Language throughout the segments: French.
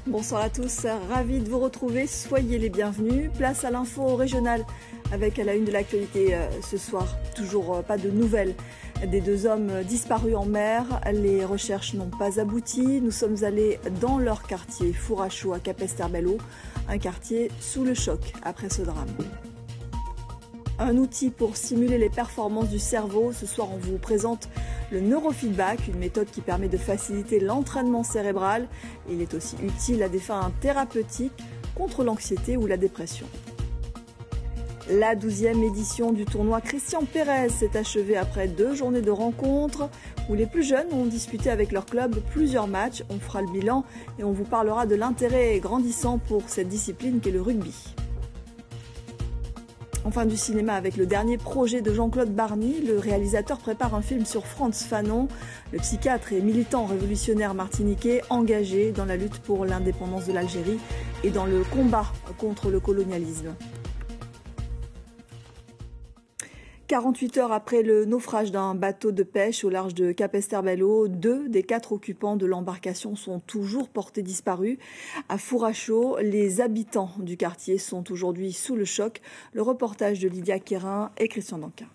Bonsoir à tous, ravi de vous retrouver, soyez les bienvenus. Place à l'info régionale avec à la une de l'actualité ce soir. Toujours pas de nouvelles des deux hommes disparus en mer. Les recherches n'ont pas abouti. Nous sommes allés dans leur quartier, Fourachou à Capesterre-Belle-Eau, un quartier sous le choc après ce drame. Un outil pour simuler les performances du cerveau. Ce soir, on vous présente le neurofeedback, une méthode qui permet de faciliter l'entraînement cérébral. Il est aussi utile à des fins thérapeutiques contre l'anxiété ou la dépression. La 12e édition du tournoi Christian Pérez s'est achevée après 2 journées de rencontres où les plus jeunes ont disputé avec leur club plusieurs matchs. On fera le bilan et on vous parlera de l'intérêt grandissant pour cette discipline qu'est le rugby. Enfin du cinéma avec le dernier projet de Jean-Claude Barny. Le réalisateur prépare un film sur Frantz Fanon, le psychiatre et militant révolutionnaire martiniquais engagé dans la lutte pour l'indépendance de l'Algérie et dans le combat contre le colonialisme. 48 heures après le naufrage d'un bateau de pêche au large de Capesterre-Belle-Eau, 2 des 4 occupants de l'embarcation sont toujours portés disparus. À Fourachou, les habitants du quartier sont aujourd'hui sous le choc. Le reportage de Lydia Quérin et Christian Danquin.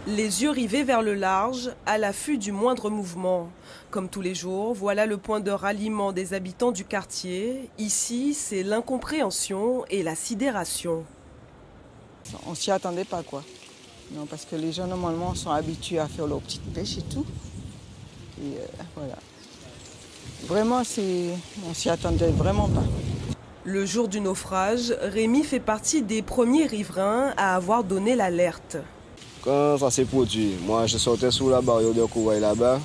Les yeux rivés vers le large, à l'affût du moindre mouvement. Comme tous les jours, voilà le point de ralliement des habitants du quartier. Ici, c'est l'incompréhension et la sidération. On s'y attendait pas, quoi. Non, parce que les gens, normalement, sont habitués à faire leur petite pêche et tout. Et voilà. Vraiment, on s'y attendait vraiment pas. Le jour du naufrage, Rémi fait partie des premiers riverains à avoir donné l'alerte. Quand ça s'est produit, moi, je sortais sous la barrière de Kouaï là-bas.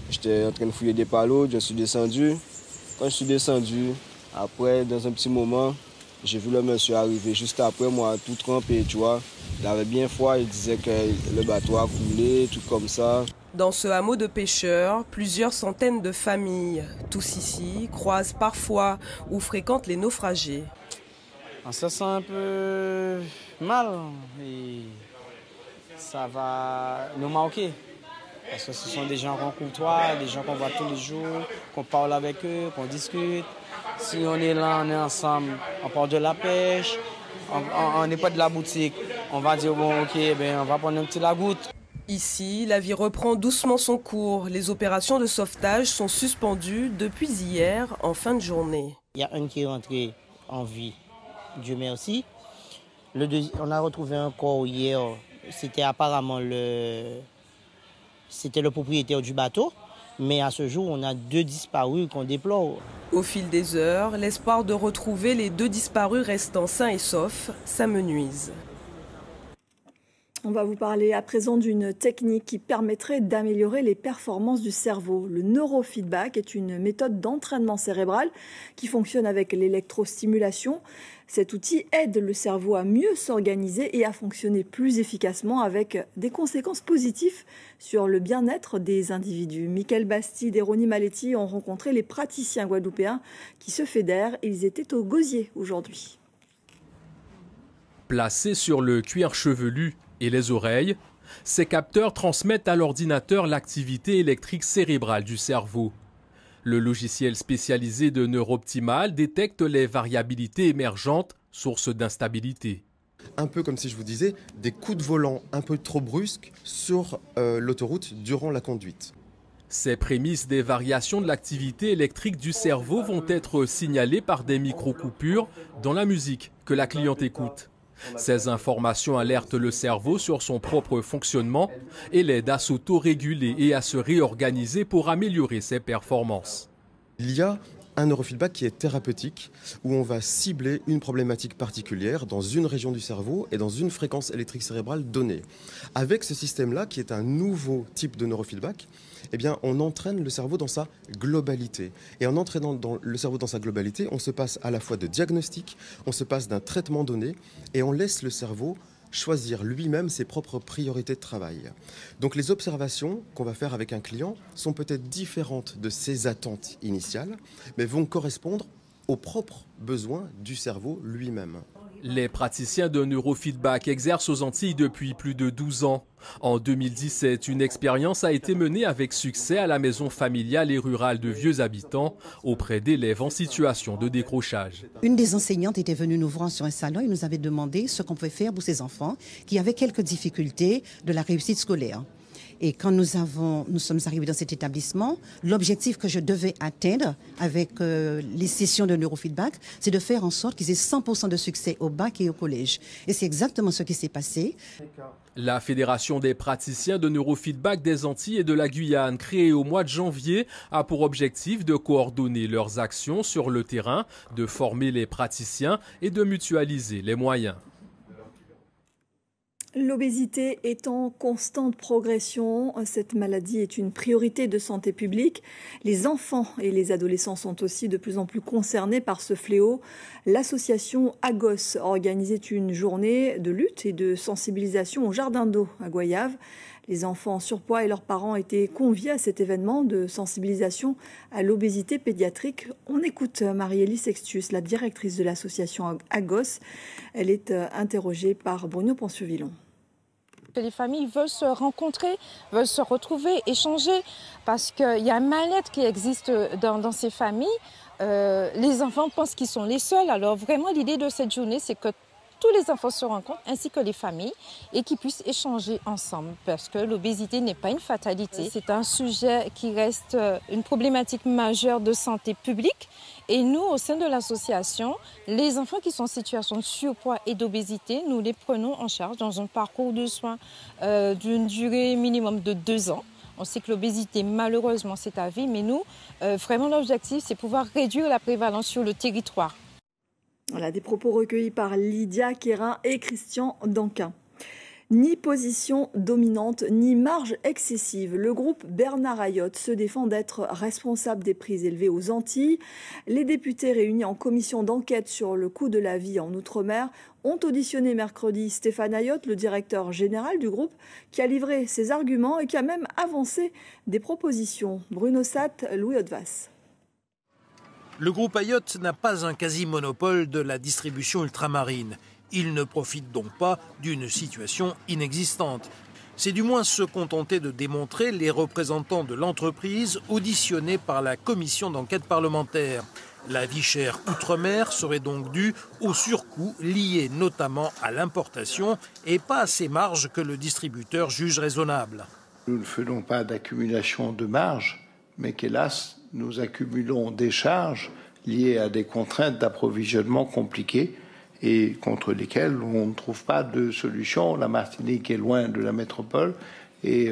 J'étais en train de fouiller des palos, je suis descendu. Quand je suis descendu, après, dans un petit moment, j'ai vu le monsieur arriver juste après moi, tout trempé, tu vois. Il avait bien froid, il disait que le bateau a coulé, tout comme ça. Dans ce hameau de pêcheurs, plusieurs centaines de familles, tous ici, croisent parfois ou fréquentent les naufragés. On se sent un peu mal et ça va nous manquer. Parce que ce sont des gens qu'on côtoie, des gens qu'on voit tous les jours, qu'on parle avec eux, qu'on discute. Si on est là, on est ensemble, on parle de la pêche, on n'est pas de la boutique. On va dire, bon, ok, on va prendre un petit la goutte. Ici, la vie reprend doucement son cours. Les opérations de sauvetage sont suspendues depuis hier, en fin de journée. Il y a un qui est rentré en vie, Dieu merci. On a retrouvé un corps hier, c'était apparemment le propriétaire du bateau. Mais à ce jour, on a 2 disparus qu'on déplore. Au fil des heures, l'espoir de retrouver les 2 disparus restant sains et saufs s'amenuise. On va vous parler à présent d'une technique qui permettrait d'améliorer les performances du cerveau. Le neurofeedback est une méthode d'entraînement cérébral qui fonctionne avec l'électrostimulation. Cet outil aide le cerveau à mieux s'organiser et à fonctionner plus efficacement avec des conséquences positives sur le bien-être des individus. Michael Bastide et Ronnie Maletti ont rencontré les praticiens guadeloupéens qui se fédèrent. Ils étaient au Gosier aujourd'hui. Placés sur le cuir chevelu et les oreilles, ces capteurs transmettent à l'ordinateur l'activité électrique cérébrale du cerveau. Le logiciel spécialisé de Neurooptimal détecte les variabilités émergentes, sources d'instabilité. Un peu comme si je vous disais des coups de volant un peu trop brusques sur l'autoroute durant la conduite. Ces prémices des variations de l'activité électrique du cerveau vont être signalées par des micro-coupures dans la musique que la cliente écoute. Ces informations alertent le cerveau sur son propre fonctionnement et l'aident à s'auto-réguler et à se réorganiser pour améliorer ses performances. Il y a un neurofeedback qui est thérapeutique, où on va cibler une problématique particulière dans une région du cerveau et dans une fréquence électrique cérébrale donnée. Avec ce système-là, qui est un nouveau type de neurofeedback, eh bien, on entraîne le cerveau dans sa globalité. Et en entraînant le cerveau dans sa globalité, on se passe à la fois de diagnostic, on se passe d'un traitement donné, et on laisse le cerveau choisir lui-même ses propres priorités de travail. Donc les observations qu'on va faire avec un client sont peut-être différentes de ses attentes initiales, mais vont correspondre aux propres besoins du cerveau lui-même. Les praticiens de neurofeedback exercent aux Antilles depuis plus de 12 ans. En 2017, une expérience a été menée avec succès à la maison familiale et rurale de vieux habitants auprès d'élèves en situation de décrochage. Une des enseignantes était venue nous voir sur un salon et nous avait demandé ce qu'on pouvait faire pour ces enfants qui avaient quelques difficultés de la réussite scolaire. Et quand nous sommes arrivés dans cet établissement, l'objectif que je devais atteindre avec les sessions de neurofeedback, c'est de faire en sorte qu'ils aient 100% de succès au bac et au collège. Et c'est exactement ce qui s'est passé. La Fédération des praticiens de neurofeedback des Antilles et de la Guyane, créée au mois de janvier, a pour objectif de coordonner leurs actions sur le terrain, de former les praticiens et de mutualiser les moyens. L'obésité est en constante progression. Cette maladie est une priorité de santé publique. Les enfants et les adolescents sont aussi de plus en plus concernés par ce fléau. L'association Agos organisait une journée de lutte et de sensibilisation au Jardin d'eau à Goyave. Les enfants en surpoids et leurs parents étaient conviés à cet événement de sensibilisation à l'obésité pédiatrique. On écoute Marie-Élie Sextius, la directrice de l'association Agos. Elle est interrogée par Bruno Poncieux-Villon. Les familles veulent se rencontrer, veulent se retrouver, échanger, parce qu'il y a un mal-être qui existe dans ces familles. Les enfants pensent qu'ils sont les seuls. Alors vraiment, l'idée de cette journée, c'est que tous les enfants se rencontrent, ainsi que les familles, et qu'ils puissent échanger ensemble, parce que l'obésité n'est pas une fatalité. C'est un sujet qui reste une problématique majeure de santé publique. Et nous, au sein de l'association, les enfants qui sont en situation de surpoids et d'obésité, nous les prenons en charge dans un parcours de soins d'une durée minimum de 2 ans. On sait que l'obésité, malheureusement, c'est à vie, mais nous, vraiment, l'objectif, c'est pouvoir réduire la prévalence sur le territoire. Voilà, des propos recueillis par Lydia Quérin et Christian Danquin. Ni position dominante, ni marge excessive. Le groupe Bernard Ayotte se défend d'être responsable des prix élevés aux Antilles. Les députés réunis en commission d'enquête sur le coût de la vie en Outre-mer ont auditionné mercredi Stéphane Ayotte, le directeur général du groupe, qui a livré ses arguments et qui a même avancé des propositions. Bruno Satt, Louis Hautevas. Le groupe Ayotte n'a pas un quasi-monopole de la distribution ultramarine. Il ne profite donc pas d'une situation inexistante. C'est du moins se contenter de démontrer les représentants de l'entreprise auditionnés par la commission d'enquête parlementaire. La vie chère outre-mer serait donc due aux surcoûts liés notamment à l'importation et pas à ces marges que le distributeur juge raisonnables. Nous ne faisons pas d'accumulation de marges, mais qu'hélas, nous accumulons des charges liées à des contraintes d'approvisionnement compliquées et contre lesquelles on ne trouve pas de solution. La Martinique est loin de la métropole et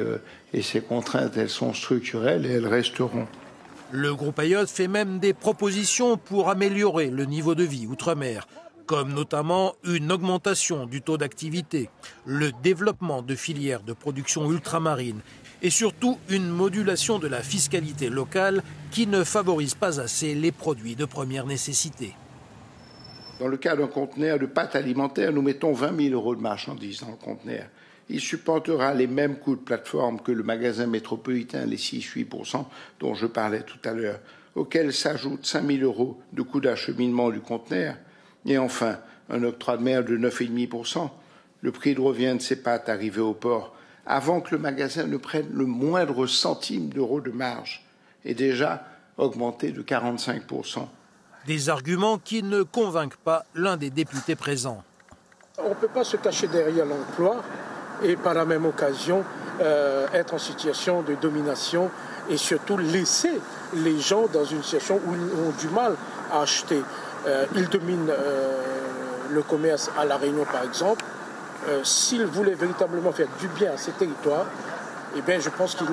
ces contraintes, elles sont structurelles et elles resteront. Le groupe Ayotte fait même des propositions pour améliorer le niveau de vie outre-mer, comme notamment une augmentation du taux d'activité, le développement de filières de production ultramarine et surtout une modulation de la fiscalité locale qui ne favorise pas assez les produits de première nécessité. Dans le cas d'un conteneur de pâtes alimentaires, nous mettons 20 000 € de marchandises dans le conteneur. Il supportera les mêmes coûts de plateforme que le magasin métropolitain, les 6-8% dont je parlais tout à l'heure, auxquels s'ajoutent 5 000 € de coûts d'acheminement du conteneur. Et enfin, un octroi de mer de 9,5%. Le prix de revient de ces pâtes arrivées au port, avant que le magasin ne prenne le moindre centime d'euro de marge, est déjà augmenté de 45%. Des arguments qui ne convainquent pas l'un des députés présents. On ne peut pas se cacher derrière l'emploi et par la même occasion être en situation de domination et surtout laisser les gens dans une situation où ils ont du mal à acheter. Ils dominent le commerce à La Réunion par exemple. S'ils voulaient véritablement faire du bien à ces territoires, eh bien, je pense qu'ils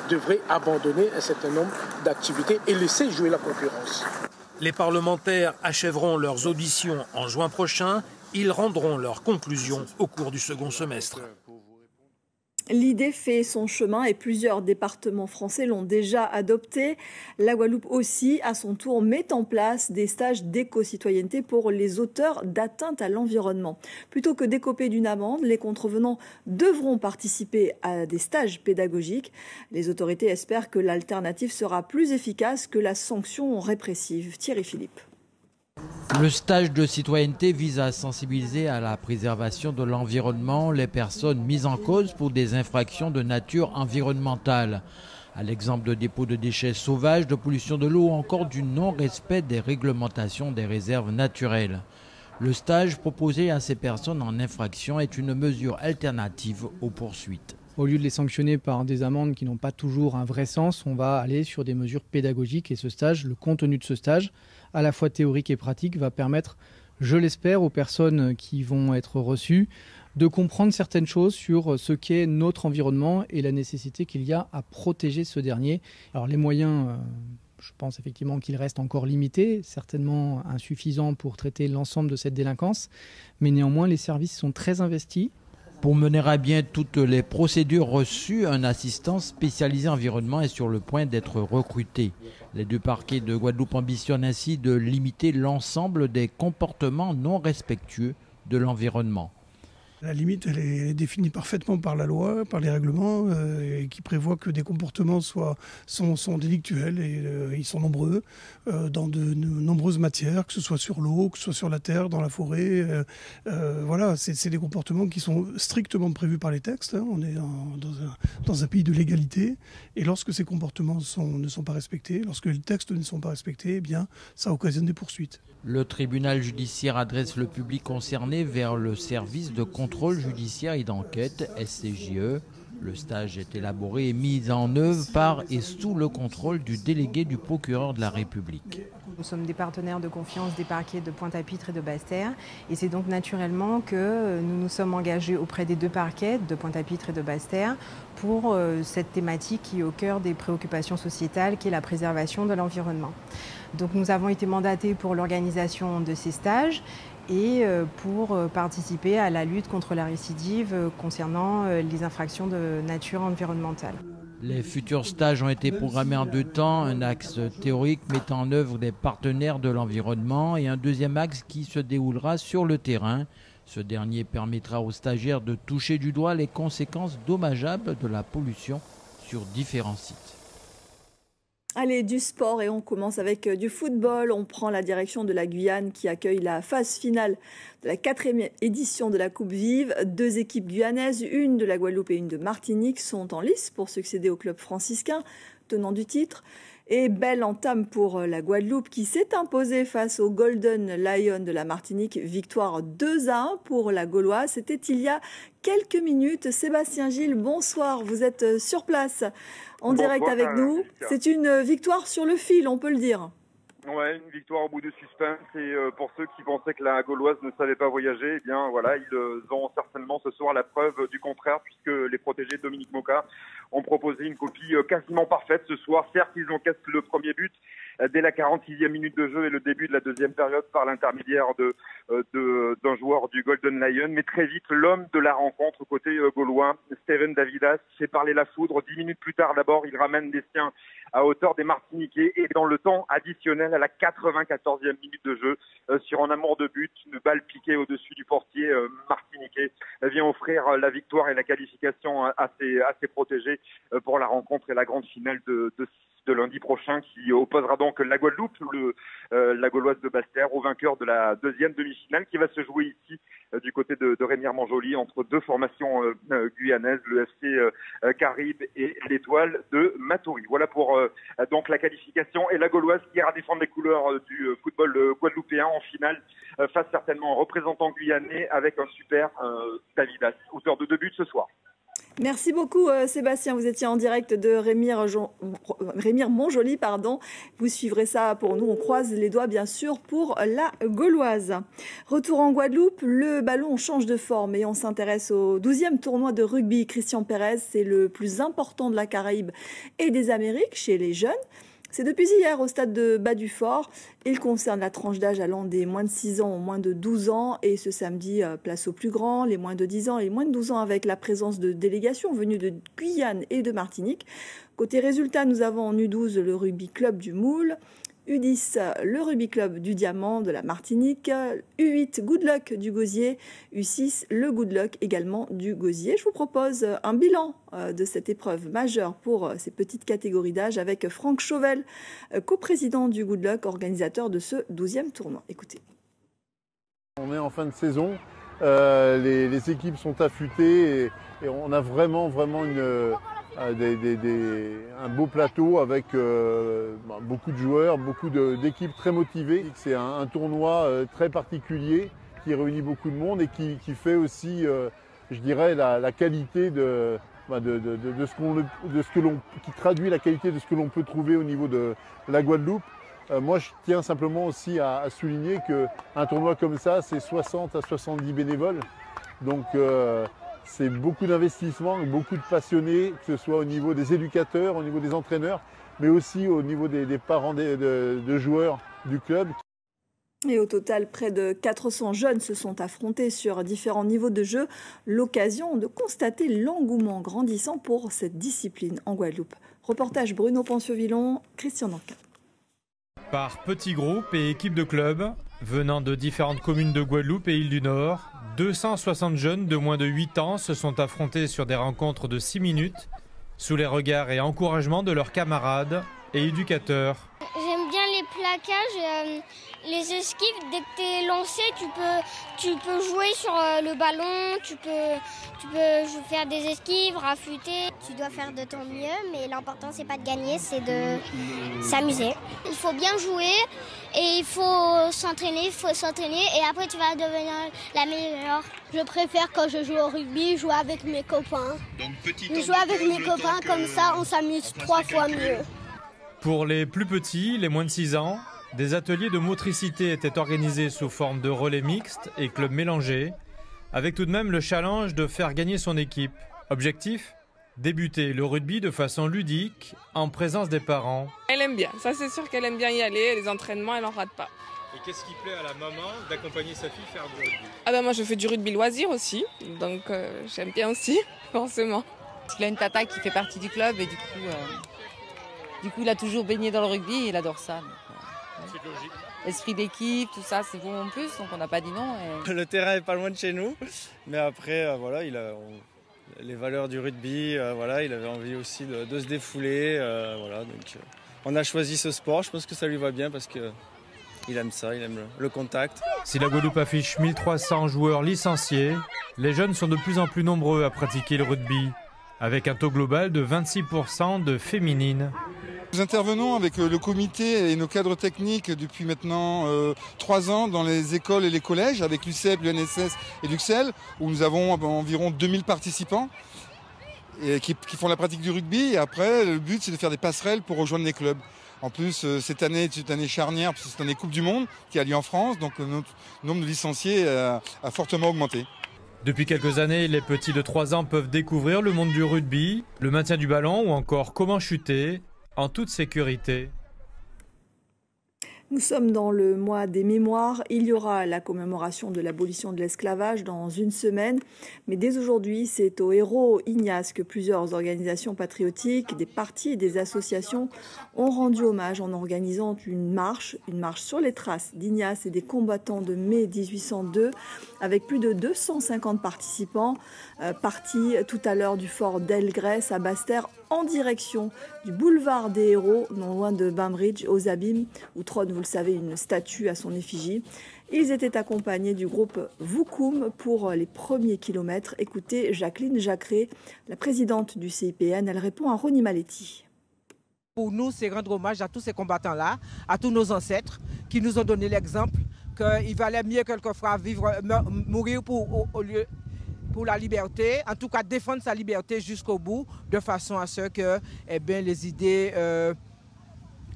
devraient abandonner un certain nombre d'activités et laisser jouer la concurrence. Les parlementaires achèveront leurs auditions en juin prochain. Ils rendront leurs conclusions au cours du second semestre. L'idée fait son chemin et plusieurs départements français l'ont déjà adopté. La Guadeloupe aussi, à son tour, met en place des stages d'éco-citoyenneté pour les auteurs d'atteintes à l'environnement. Plutôt que d'écoper d'une amende, les contrevenants devront participer à des stages pédagogiques. Les autorités espèrent que l'alternative sera plus efficace que la sanction répressive. Thierry Philippe. Le stage de citoyenneté vise à sensibiliser à la préservation de l'environnement les personnes mises en cause pour des infractions de nature environnementale, à l'exemple de dépôts de déchets sauvages, de pollution de l'eau ou encore du non-respect des réglementations des réserves naturelles. Le stage proposé à ces personnes en infraction est une mesure alternative aux poursuites. Au lieu de les sanctionner par des amendes qui n'ont pas toujours un vrai sens, on va aller sur des mesures pédagogiques et ce stage, le contenu de ce stage, à la fois théorique et pratique, va permettre, je l'espère, aux personnes qui vont être reçues de comprendre certaines choses sur ce qu'est notre environnement et la nécessité qu'il y a à protéger ce dernier. Alors les moyens, je pense effectivement qu'ils restent encore limités, certainement insuffisants pour traiter l'ensemble de cette délinquance, mais néanmoins les services sont très investis. Pour mener à bien toutes les procédures reçues, un assistant spécialisé environnement est sur le point d'être recruté. Les deux parquets de Guadeloupe ambitionnent ainsi de limiter l'ensemble des comportements non respectueux de l'environnement. La limite, elle est définie parfaitement par la loi, par les règlements, et qui prévoient que des comportements sont délictuels, et ils sont nombreux, dans de nombreuses matières, que ce soit sur l'eau, que ce soit sur la terre, dans la forêt. Voilà, c'est des comportements qui sont strictement prévus par les textes. Hein. On est dans un pays de légalité, et lorsque ces comportements ne sont pas respectés, lorsque les textes ne sont pas respectés, eh bien, ça occasionne des poursuites. Le tribunal judiciaire adresse le public concerné vers le service de contrôle judiciaire et d'enquête, SCJE. Le stage est élaboré et mis en œuvre par et sous le contrôle du délégué du procureur de la République. Nous sommes des partenaires de confiance des parquets de Pointe-à-Pitre et de Basse-Terre. Et c'est donc naturellement que nous nous sommes engagés auprès des deux parquets de Pointe-à-Pitre et de Basse-Terre pour cette thématique qui est au cœur des préoccupations sociétales, qui est la préservation de l'environnement. Donc nous avons été mandatés pour l'organisation de ces stages et pour participer à la lutte contre la récidive concernant les infractions de nature environnementale. Les futurs stages ont été programmés en deux temps, un axe théorique mettant en œuvre des partenaires de l'environnement et un deuxième axe qui se déroulera sur le terrain. Ce dernier permettra aux stagiaires de toucher du doigt les conséquences dommageables de la pollution sur différents sites. Allez, du sport et on commence avec du football. On prend la direction de la Guyane qui accueille la phase finale de la 4e édition de la Coupe Vive. Deux équipes guyanaises, une de la Guadeloupe et une de Martinique, sont en lice pour succéder au club franciscain, tenant du titre. Et belle entame pour la Guadeloupe qui s'est imposée face au Golden Lion de la Martinique. Victoire 2-1 pour la Gauloise. C'était il y a quelques minutes. Sébastien Gilles, bonsoir. Vous êtes sur place en direct avec nous. C'est une victoire sur le fil, on peut le dire. Ouais, une victoire au bout de suspense. Et pour ceux qui pensaient que la Gauloise ne savait pas voyager, eh bien voilà, ils ont certainement ce soir la preuve du contraire, puisque les protégés de Dominique Moka ont proposé une copie quasiment parfaite ce soir. Certes, ils encaissent le premier but dès la 46e minute de jeu et le début de la deuxième période par l'intermédiaire d'un joueur du Golden Lion. Mais très vite, l'homme de la rencontre côté gaulois, Steven Davidas, fait parler la foudre. 10 minutes plus tard, d'abord, il ramène les siens à hauteur des Martiniquais et dans le temps additionnel à la 94e minute de jeu, sur un amour de but, une balle piquée au-dessus du portier martiniquais vient offrir la victoire et la qualification à ses protégés pour la rencontre et la grande finale de lundi prochain qui opposera donc la Guadeloupe, la Gauloise de Basse-Terre, au vainqueur de la deuxième demi-finale qui va se jouer ici du côté de Remire-Montjoly entre deux formations guyanaises, le FC Caraïbes et l'Étoile de Matoury. Voilà pour donc la qualification et la Gauloise qui ira défendre les couleurs du football guadeloupéen en finale face certainement un représentant guyanais avec un super Davidas, auteur de 2 buts ce soir. Merci beaucoup Sébastien, vous étiez en direct de Remire-Montjoly, pardon. Vous suivrez ça pour nous, on croise les doigts bien sûr pour la Gauloise. Retour en Guadeloupe, le ballon change de forme et on s'intéresse au 12e tournoi de rugby Christian Pérez. C'est le plus important de la Caraïbe et des Amériques chez les jeunes. C'est depuis hier au stade de Bas-du-Fort. Il concerne la tranche d'âge allant des moins de 6 ans aux moins de 12 ans. Et ce samedi, place aux plus grands, les moins de 10 ans et les moins de 12 ans, avec la présence de délégations venues de Guyane et de Martinique. Côté résultat, nous avons en U12 le rugby club du Moule, U10 le rugby club du Diamant de la Martinique, U8 Good Luck du Gosier, U6 le Good Luck également du Gosier. Je vous propose un bilan de cette épreuve majeure pour ces petites catégories d'âge avec Franck Chauvel, coprésident du Good Luck, organisateur de ce 12e tournoi. Écoutez. On est en fin de saison, les équipes sont affûtées et on a vraiment un beau plateau avec beaucoup de joueurs, beaucoup d'équipes très motivées. C'est un tournoi très particulier qui réunit beaucoup de monde et qui fait aussi, je dirais, la qualité qui traduit la qualité de ce que l'on peut trouver au niveau de la Guadeloupe. Moi, je tiens simplement aussi à souligner qu'un tournoi comme ça, c'est 60 à 70 bénévoles. Donc, c'est beaucoup d'investissement, beaucoup de passionnés, que ce soit au niveau des éducateurs, au niveau des entraîneurs, mais aussi au niveau des parents de joueurs du club. Et au total, près de 400 jeunes se sont affrontés sur différents niveaux de jeu. L'occasion de constater l'engouement grandissant pour cette discipline en Guadeloupe. Reportage Bruno Pancieux-Villon, Christian Nankin. Par petits groupes et équipes de clubs, venant de différentes communes de Guadeloupe et îles du Nord, 260 jeunes de moins de 8 ans se sont affrontés sur des rencontres de 6 minutes, sous les regards et encouragements de leurs camarades et éducateurs. J'aime bien les plaquages, les esquives. Dès que tu es lancé, tu peux jouer sur le ballon, tu peux faire des esquives, raffûter. Tu dois faire de ton mieux, mais l'important c'est pas de gagner, c'est de s'amuser. Il faut bien jouer et il faut s'entraîner, et après tu vas devenir la meilleure. Je préfère quand je joue au rugby, jouer avec mes copains. Je joue avec mes copains, comme ça on s'amuse 3 fois mieux. Pour les plus petits, les moins de 6 ans, des ateliers de motricité étaient organisés sous forme de relais mixtes et clubs mélangés, avec tout de même le challenge de faire gagner son équipe. Objectif ? Débuter le rugby de façon ludique, en présence des parents. Elle aime bien, ça c'est sûr qu'elle aime bien y aller, les entraînements elle n'en rate pas. Et qu'est-ce qui plaît à la maman d'accompagner sa fille faire du rugby ? Moi je fais du rugby loisir aussi, donc j'aime bien aussi, forcément. Il a une tata qui fait partie du club et du coup il a toujours baigné dans le rugby et il adore ça. C'est logique. Esprit d'équipe, tout ça, c'est bon en plus, donc on n'a pas dit non. Le terrain est pas loin de chez nous, mais après, les valeurs du rugby, il avait envie aussi de se défouler. Donc, on a choisi ce sport, je pense que ça lui va bien parce qu'il aime ça, il aime le contact. Si la Guadeloupe affiche 1300 joueurs licenciés, les jeunes sont de plus en plus nombreux à pratiquer le rugby, avec un taux global de 26% de féminines. Nous intervenons avec le comité et nos cadres techniques depuis maintenant 3 ans dans les écoles et les collèges avec l'UCEP, l'UNSS et l'UXEL où nous avons environ 2000 participants et qui font la pratique du rugby. Et après, le but c'est de faire des passerelles pour rejoindre les clubs. En plus, cette année est une année charnière parce que c'est une année Coupe du Monde qui a lieu en France, donc notre nombre de licenciés a fortement augmenté. Depuis quelques années, les petits de 3 ans peuvent découvrir le monde du rugby, le maintien du ballon ou encore comment chuter en toute sécurité. Nous sommes dans le mois des mémoires. Il y aura la commémoration de l'abolition de l'esclavage dans une semaine. Mais dès aujourd'hui, c'est au héros Ignace que plusieurs organisations patriotiques, des partis et des associations ont rendu hommage en organisant une marche sur les traces d'Ignace et des combattants de mai 1802, avec plus de 250 participants partis tout à l'heure du fort d'Elgrès à Basse-Terre en direction du boulevard des Héros, non loin de Bainbridge, aux Abîmes, où trône, vous le savez, une statue à son effigie. Ils étaient accompagnés du groupe Voukoum pour les premiers kilomètres. Écoutez Jacqueline Jacqueret, la présidente du CIPN, elle répond à Ronnie Maletti. Pour nous, c'est rendre hommage à tous ces combattants-là, à tous nos ancêtres qui nous ont donné l'exemple qu'il valait mieux quelquefois mourir pour la liberté, en tout cas défendre sa liberté jusqu'au bout, de façon à ce que les idées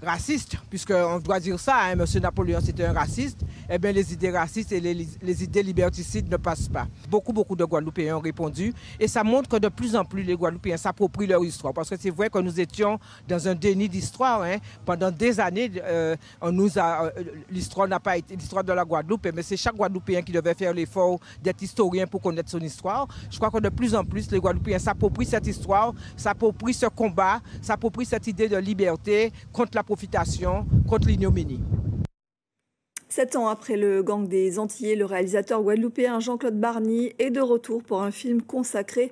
racistes, puisqu'on doit dire ça, hein, M. Napoléon c'était un raciste, les idées racistes et les idées liberticides ne passent pas. Beaucoup de Guadeloupéens ont répondu et ça montre que de plus en plus les Guadeloupéens s'approprient leur histoire, parce que c'est vrai que nous étions dans un déni d'histoire, hein. Pendant des années, l'histoire n'a pas été l'histoire de la Guadeloupe, mais c'est chaque Guadeloupéen qui devait faire l'effort d'être historien pour connaître son histoire. Je crois que de plus en plus les Guadeloupéens s'approprient cette histoire, s'approprient ce combat, s'approprient cette idée de liberté contre la profitation, contre l'ignominie. 7 ans après le gang des Antillais, le réalisateur guadeloupéen Jean-Claude Barny est de retour pour un film consacré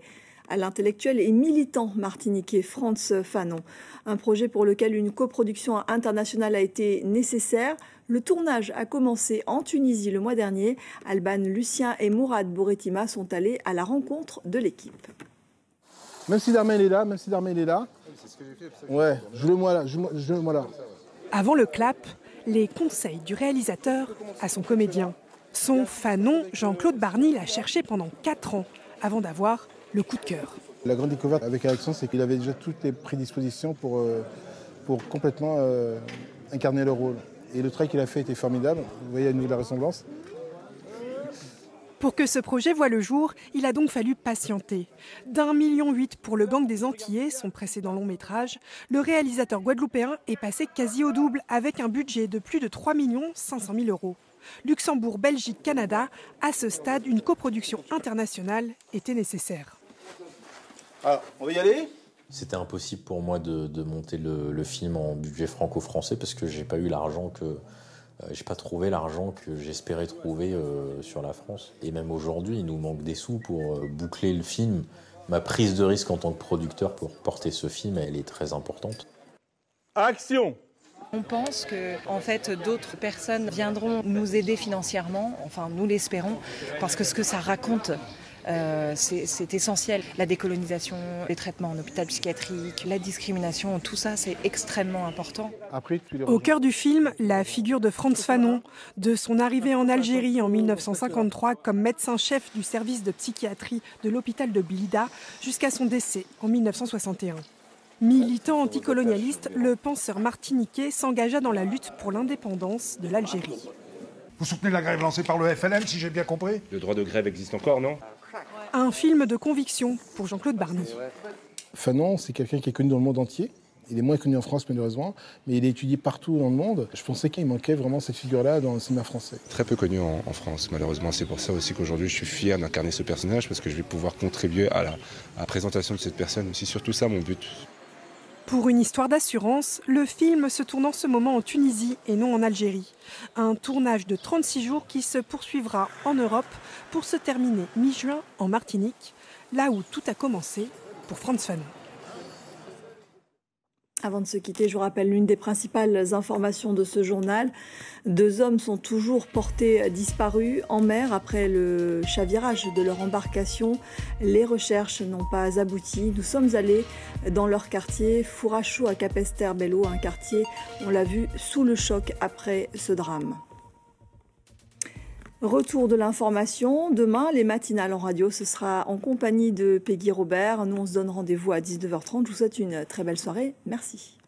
à l'intellectuel et militant martiniquais Frantz Fanon. Un projet pour lequel une coproduction internationale a été nécessaire. Le tournage a commencé en Tunisie le mois dernier. Alban Lucien et Mourad Bouretima sont allés à la rencontre de l'équipe. Même si Darmain il est là, C'est ce que j'ai fait. Ouais, joue-le-moi là. Avant le clap, les conseils du réalisateur à son comédien. Son Fanon, Jean-Claude Barny, l'a cherché pendant 4 ans avant d'avoir le coup de cœur. La grande découverte avec Alexandre, c'est qu'il avait déjà toutes les prédispositions pour complètement incarner le rôle. Et le travail qu'il a fait était formidable. Vous voyez à nous la ressemblance. Pour que ce projet voie le jour, il a donc fallu patienter. d'1,8 million pour Le Gang des Antillais, son précédent long métrage, le réalisateur guadeloupéen est passé quasi au double avec un budget de plus de 3 500 000 €. Luxembourg, Belgique, Canada, à ce stade, une coproduction internationale était nécessaire. Alors, on va y aller ? C'était impossible pour moi de monter le film en budget franco-français parce que j'ai pas trouvé l'argent que j'espérais trouver sur la France. Et même aujourd'hui, il nous manque des sous pour boucler le film. Ma prise de risque en tant que producteur pour porter ce film, elle est très importante. Action ! On pense que, en fait, d'autres personnes viendront nous aider financièrement, enfin nous l'espérons, parce que ce que ça raconte, c'est essentiel. La décolonisation, les traitements en hôpital psychiatrique, la discrimination, tout ça c'est extrêmement important. Au cœur du film, la figure de Frantz Fanon, de son arrivée en Algérie en 1953 comme médecin-chef du service de psychiatrie de l'hôpital de Blida jusqu'à son décès en 1961. Militant anticolonialiste, le penseur martiniquais s'engagea dans la lutte pour l'indépendance de l'Algérie. Vous soutenez la grève lancée par le FLN, si j'ai bien compris ? Le droit de grève existe encore, non ? Un film de conviction pour Jean-Claude Barny. Fanon, c'est quelqu'un qui est connu dans le monde entier. Il est moins connu en France, malheureusement, mais il est étudié partout dans le monde. Je pensais qu'il manquait vraiment cette figure-là dans le cinéma français. Très peu connu en France, malheureusement. C'est pour ça aussi qu'aujourd'hui, je suis fier d'incarner ce personnage, parce que je vais pouvoir contribuer à la présentation de cette personne. C'est surtout ça mon but. Pour une histoire d'assurance, le film se tourne en ce moment en Tunisie et non en Algérie. Un tournage de 36 jours qui se poursuivra en Europe pour se terminer mi-juin en Martinique, là où tout a commencé pour Frantz Fanon. Avant de se quitter, je vous rappelle l'une des principales informations de ce journal. 2 hommes sont toujours portés disparus en mer après le chavirage de leur embarcation. Les recherches n'ont pas abouti. Nous sommes allés dans leur quartier, Fourachou à Capesterre-Bello, un quartier, on l'a vu, sous le choc après ce drame. Retour de l'information. Demain, les matinales en radio, ce sera en compagnie de Peggy Robert. Nous, on se donne rendez-vous à 19h30. Je vous souhaite une très belle soirée. Merci.